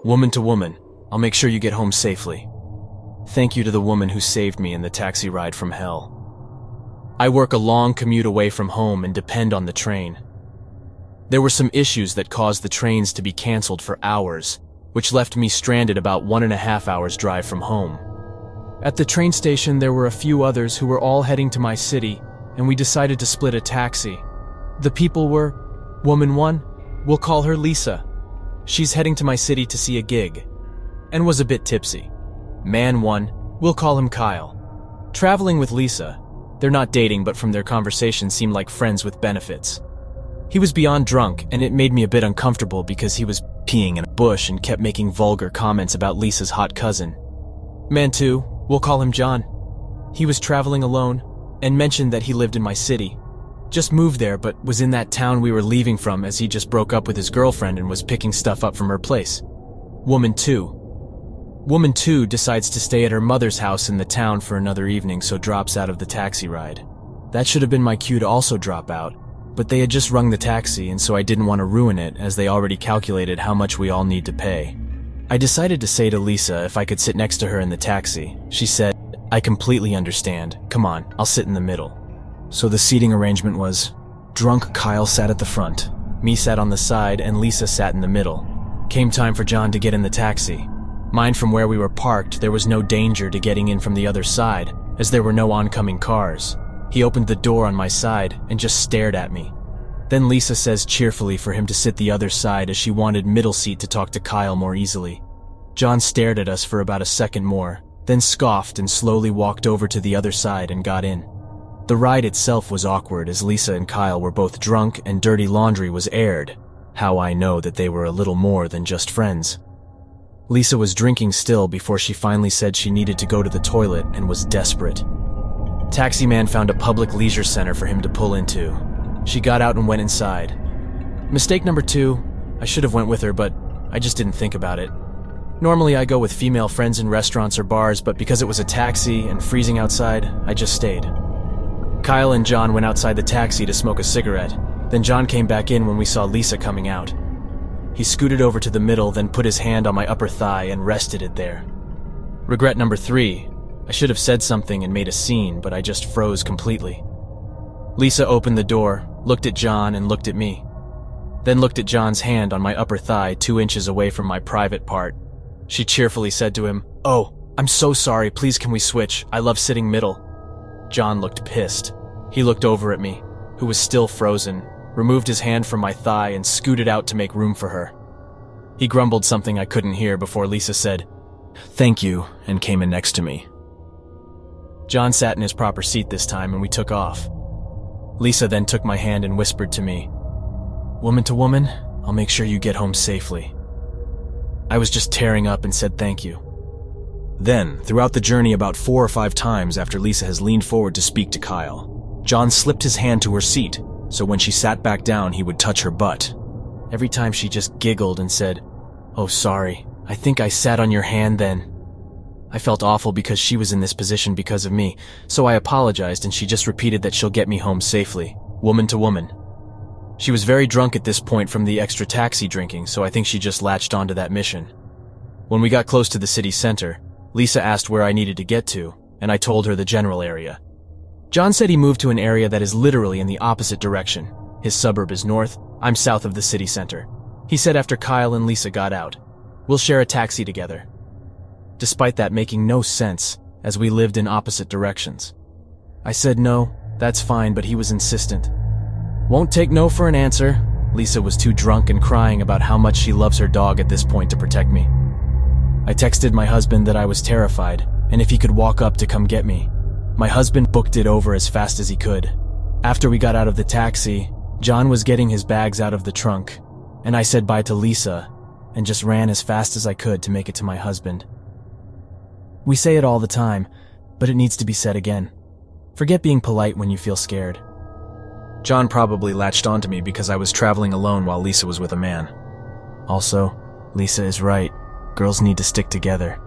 Woman to woman, I'll make sure you get home safely. Thank you to the woman who saved me in the taxi ride from hell. I work a long commute away from home and depend on the train. There were some issues that caused the trains to be canceled for hours, which left me stranded about 1.5 hours drive from home. At the train station, there were a few others who were all heading to my city, and we decided to split a taxi. The people were, woman 1, we'll call her Lisa. She's heading to my city to see a gig, and was a bit tipsy. Man 1, we'll call him Kyle. Traveling with Lisa, they're not dating, but from their conversation seemed like friends with benefits. He was beyond drunk, and it made me a bit uncomfortable because he was peeing in a bush and kept making vulgar comments about Lisa's hot cousin. Man 2, we'll call him John. He was traveling alone, and mentioned that he lived in my city. Just moved there, but was in that town we were leaving from as he just broke up with his girlfriend and was picking stuff up from her place. Woman 2. Woman 2 decides to stay at her mother's house in the town for another evening, so drops out of the taxi ride. That should have been my cue to also drop out, but they had just rung the taxi, and so I didn't want to ruin it as they already calculated how much we all need to pay. I decided to say to Lisa if I could sit next to her in the taxi. She said, I completely understand. Come on, I'll sit in the middle. So the seating arrangement was, drunk Kyle sat at the front, me sat on the side, and Lisa sat in the middle. Came time for John to get in the taxi. Mind from where we were parked, there was no danger to getting in from the other side, as there were no oncoming cars. He opened the door on my side and just stared at me. Then Lisa says cheerfully for him to sit the other side as she wanted middle seat to talk to Kyle more easily. John stared at us for about a second more, then scoffed and slowly walked over to the other side and got in. The ride itself was awkward as Lisa and Kyle were both drunk and dirty laundry was aired. How I know that they were a little more than just friends. Lisa was drinking still before she finally said she needed to go to the toilet and was desperate. Taxi man found a public leisure center for him to pull into. She got out and went inside. Mistake number 2, I should have went with her, but I just didn't think about it. Normally I go with female friends in restaurants or bars, but because it was a taxi and freezing outside, I just stayed. Kyle and John went outside the taxi to smoke a cigarette. Then John came back in when we saw Lisa coming out. He scooted over to the middle, then put his hand on my upper thigh and rested it there. Regret number 3, I should have said something and made a scene, but I just froze completely. Lisa opened the door, looked at John and looked at me. Then looked at John's hand on my upper thigh 2 inches away from my private part. She cheerfully said to him, "Oh, I'm so sorry, please can we switch? I love sitting middle." John looked pissed. He looked over at me, who was still frozen, removed his hand from my thigh and scooted out to make room for her. He grumbled something I couldn't hear before Lisa said, "Thank you," and came in next to me. John sat in his proper seat this time and we took off. Lisa then took my hand and whispered to me, "Woman to woman, I'll make sure you get home safely." I was just tearing up and said thank you. Then, throughout the journey about 4 or 5 times after Lisa has leaned forward to speak to Kyle, John slipped his hand to her seat, so when she sat back down he would touch her butt. Every time she just giggled and said, "Oh sorry, I think I sat on your hand then." I felt awful because she was in this position because of me, so I apologized and she just repeated that she'll get me home safely, woman to woman. She was very drunk at this point from the extra taxi drinking, so I think she just latched onto that mission. When we got close to the city center, Lisa asked where I needed to get to, and I told her the general area. John said he moved to an area that is literally in the opposite direction. His suburb is north, I'm south of the city center. He said after Kyle and Lisa got out, "We'll share a taxi together." Despite that making no sense, as we lived in opposite directions. I said no, that's fine, but he was insistent. Won't take no for an answer. Lisa was too drunk and crying about how much she loves her dog at this point to protect me. I texted my husband that I was terrified, and if he could walk up to come get me. My husband booked it over as fast as he could. After we got out of the taxi, John was getting his bags out of the trunk, and I said bye to Lisa, and just ran as fast as I could to make it to my husband. We say it all the time, but it needs to be said again. Forget being polite when you feel scared. John probably latched onto me because I was traveling alone while Lisa was with a man. Also, Lisa is right. Girls need to stick together.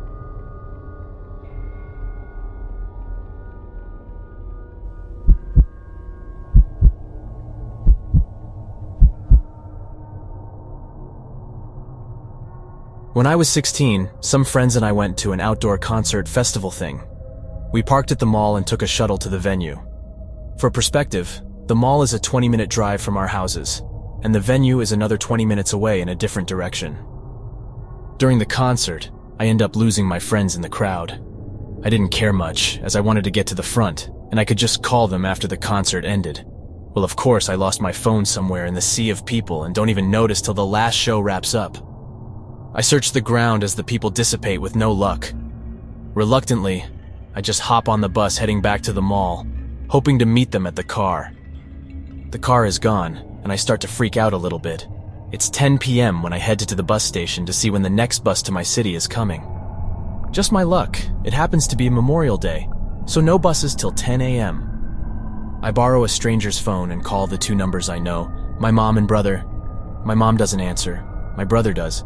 When I was 16, some friends and I went to an outdoor concert festival thing. We parked at the mall and took a shuttle to the venue. For perspective, the mall is a 20-minute drive from our houses, and the venue is another 20 minutes away in a different direction. During the concert, I end up losing my friends in the crowd. I didn't care much, as I wanted to get to the front, and I could just call them after the concert ended. Well, of course, I lost my phone somewhere in the sea of people and don't even notice till the last show wraps up. I search the ground as the people dissipate with no luck. Reluctantly, I just hop on the bus heading back to the mall, hoping to meet them at the car. The car is gone, and I start to freak out a little bit. It's 10 p.m. when I head to the bus station to see when the next bus to my city is coming. Just my luck, it happens to be Memorial Day, so no buses till 10 a.m. I borrow a stranger's phone and call the two numbers I know, my mom and brother. My mom doesn't answer, my brother does.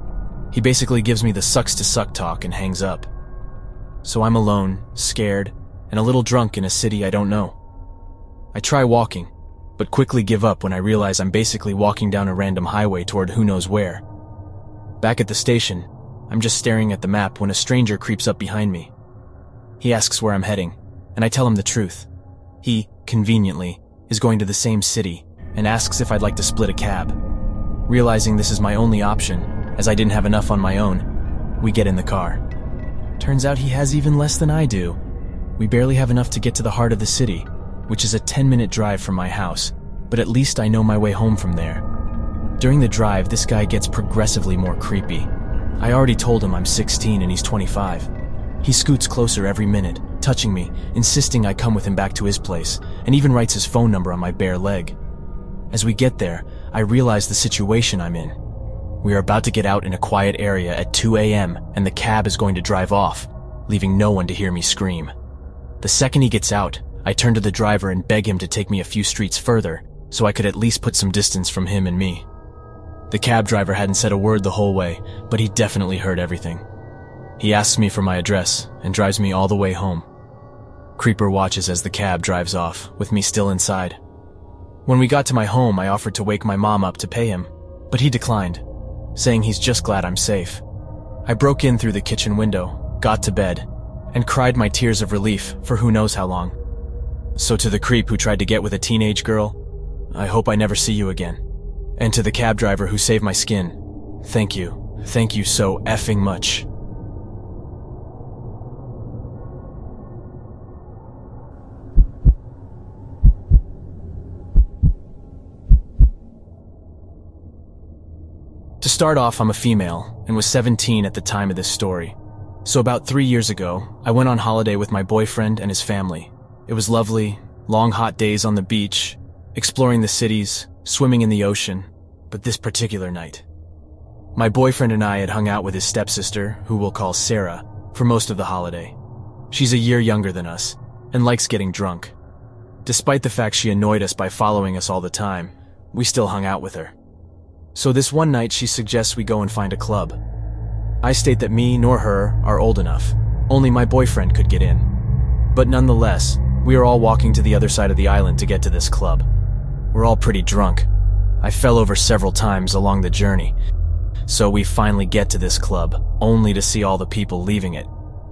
He basically gives me the sucks to suck talk and hangs up. So I'm alone, scared, and a little drunk in a city I don't know. I try walking, but quickly give up when I realize I'm basically walking down a random highway toward who knows where. Back at the station, I'm just staring at the map when a stranger creeps up behind me. He asks where I'm heading, and I tell him the truth. He, conveniently, is going to the same city and asks if I'd like to split a cab. Realizing this is my only option, as I didn't have enough on my own, we get in the car. Turns out he has even less than I do. We barely have enough to get to the heart of the city, which is a 10-minute drive from my house, but at least I know my way home from there. During the drive, this guy gets progressively more creepy. I already told him I'm 16 and he's 25. He scoots closer every minute, touching me, insisting I come with him back to his place, and even writes his phone number on my bare leg. As we get there, I realize the situation I'm in. We are about to get out in a quiet area at 2 a.m. and the cab is going to drive off, leaving no one to hear me scream. The second he gets out, I turn to the driver and beg him to take me a few streets further, so I could at least put some distance from him and me. The cab driver hadn't said a word the whole way, but he definitely heard everything. He asks me for my address and drives me all the way home. Creeper watches as the cab drives off, with me still inside. When we got to my home, I offered to wake my mom up to pay him, but he declined, saying he's just glad I'm safe. I broke in through the kitchen window, got to bed, and cried my tears of relief for who knows how long. So to the creep who tried to get with a teenage girl, I hope I never see you again. And to the cab driver who saved my skin, thank you. Thank you so effing much. To start off, I'm a female and was 17 at the time of this story. So about 3 years ago, I went on holiday with my boyfriend and his family. It was lovely, long hot days on the beach, exploring the cities, swimming in the ocean, but this particular night. My boyfriend and I had hung out with his stepsister, who we'll call Sarah, for most of the holiday. She's a year younger than us, and likes getting drunk. Despite the fact she annoyed us by following us all the time, we still hung out with her. So this one night she suggests we go and find a club. I state that me nor her are old enough, only my boyfriend could get in. But nonetheless, we are all walking to the other side of the island to get to this club. We're all pretty drunk. I fell over several times along the journey. So we finally get to this club, only to see all the people leaving it.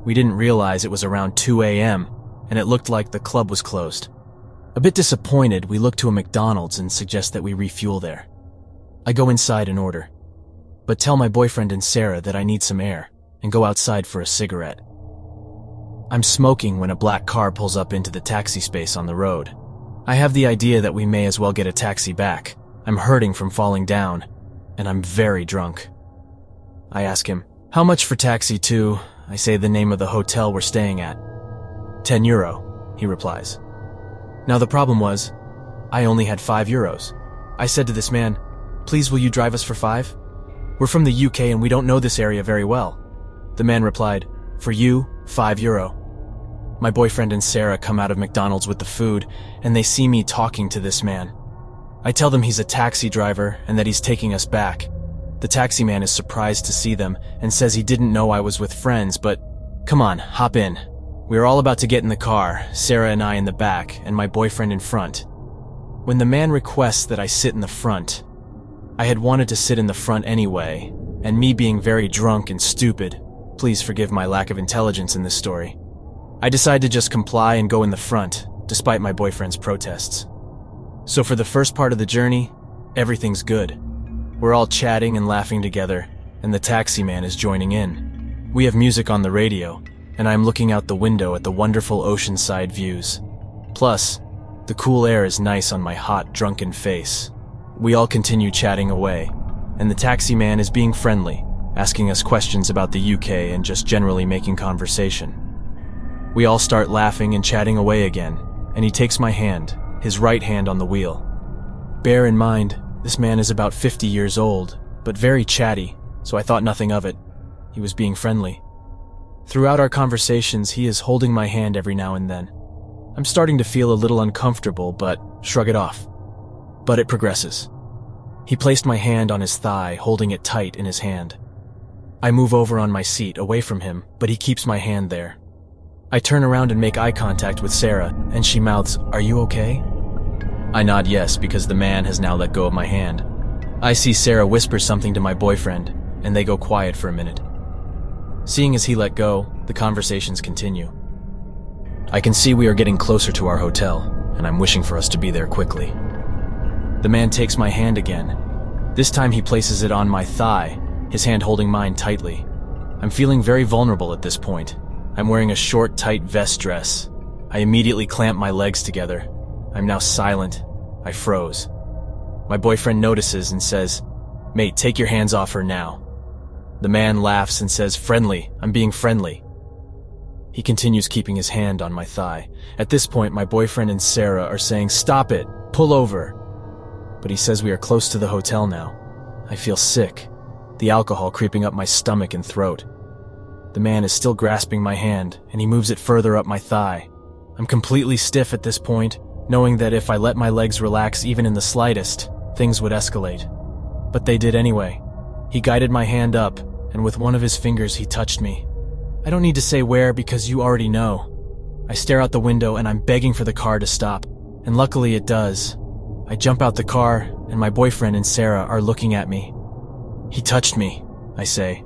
We didn't realize it was around 2 a.m., and it looked like the club was closed. A bit disappointed, we look to a McDonald's and suggest that we refuel there. I go inside and order, but tell my boyfriend and Sarah that I need some air and go outside for a cigarette. I'm smoking when a black car pulls up into the taxi space on the road. I have the idea that we may as well get a taxi back. I'm hurting from falling down, and I'm very drunk. I ask him, how much for taxi to, I say the name of the hotel we're staying at. €10, he replies. Now the problem was, I only had €5. I said to this man, please will you drive us for 5? We're from the UK and we don't know this area very well. The man replied, for you, €5. My boyfriend and Sarah come out of McDonald's with the food, and they see me talking to this man. I tell them he's a taxi driver and that he's taking us back. The taxi man is surprised to see them and says he didn't know I was with friends, but come on, hop in. We're all about to get in the car, Sarah and I in the back, and my boyfriend in front. When the man requests that I sit in the front, I had wanted to sit in the front anyway, and me being very drunk and stupid, please forgive my lack of intelligence in this story, I decide to just comply and go in the front, despite my boyfriend's protests. So for the first part of the journey, everything's good. We're all chatting and laughing together, and the taxi man is joining in. We have music on the radio, and I'm looking out the window at the wonderful oceanside views. Plus, the cool air is nice on my hot, drunken face. We all continue chatting away, and the taxi man is being friendly, asking us questions about the UK and just generally making conversation. We all start laughing and chatting away again, and he takes my hand, his right hand on the wheel. Bear in mind, this man is about 50 years old, but very chatty, so I thought nothing of it. He was being friendly. Throughout our conversations, he is holding my hand every now and then. I'm starting to feel a little uncomfortable, but shrug it off. But it progresses. He placed my hand on his thigh, holding it tight in his hand. I move over on my seat, away from him, but he keeps my hand there. I turn around and make eye contact with Sarah, and she mouths, "Are you okay?" I nod yes, because the man has now let go of my hand. I see Sarah whisper something to my boyfriend, and they go quiet for a minute. Seeing as he let go, the conversations continue. I can see we are getting closer to our hotel, and I'm wishing for us to be there quickly. The man takes my hand again. This time he places it on my thigh, his hand holding mine tightly. I'm feeling very vulnerable at this point. I'm wearing a short, tight vest dress. I immediately clamp my legs together. I'm now silent. I froze. My boyfriend notices and says, "Mate, take your hands off her now." The man laughs and says, "Friendly, I'm being friendly." He continues keeping his hand on my thigh. At this point, my boyfriend and Sarah are saying, "Stop it, pull over." But he says we are close to the hotel now. I feel sick, the alcohol creeping up my stomach and throat. The man is still grasping my hand, and he moves it further up my thigh. I'm completely stiff at this point, knowing that if I let my legs relax even in the slightest, things would escalate. But they did anyway. He guided my hand up, and with one of his fingers he touched me. I don't need to say where because you already know. I stare out the window and I'm begging for the car to stop, and luckily it does. I jump out the car, and my boyfriend and Sarah are looking at me. "He touched me," I say.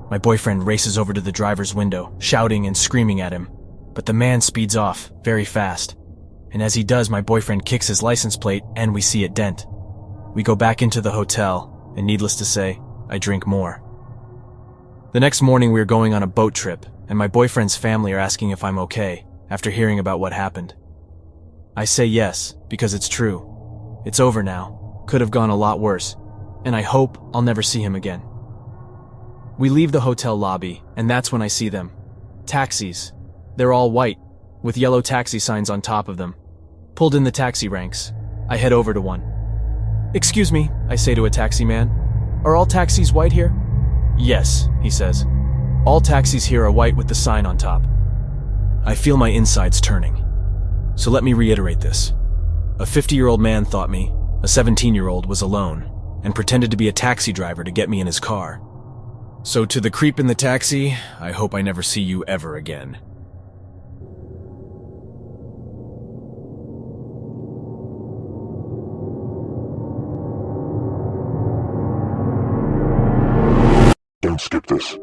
My boyfriend races over to the driver's window, shouting and screaming at him, but the man speeds off, very fast. And as he does, my boyfriend kicks his license plate, and we see it dent. We go back into the hotel, and needless to say, I drink more. The next morning we are going on a boat trip, and my boyfriend's family are asking if I'm okay, after hearing about what happened. I say yes, because it's true. It's over now, could have gone a lot worse, and I hope I'll never see him again. We leave the hotel lobby, and that's when I see them. Taxis. They're all white, with yellow taxi signs on top of them. Pulled in the taxi ranks. I head over to one. "Excuse me," I say to a taxi man. "Are all taxis white here?" "Yes," he says. "All taxis here are white with the sign on top." I feel my insides turning. So let me reiterate this. A 50-year-old man thought me, a 17-year-old, was alone, and pretended to be a taxi driver to get me in his car. So to the creep in the taxi, I hope I never see you ever again. Don't skip this.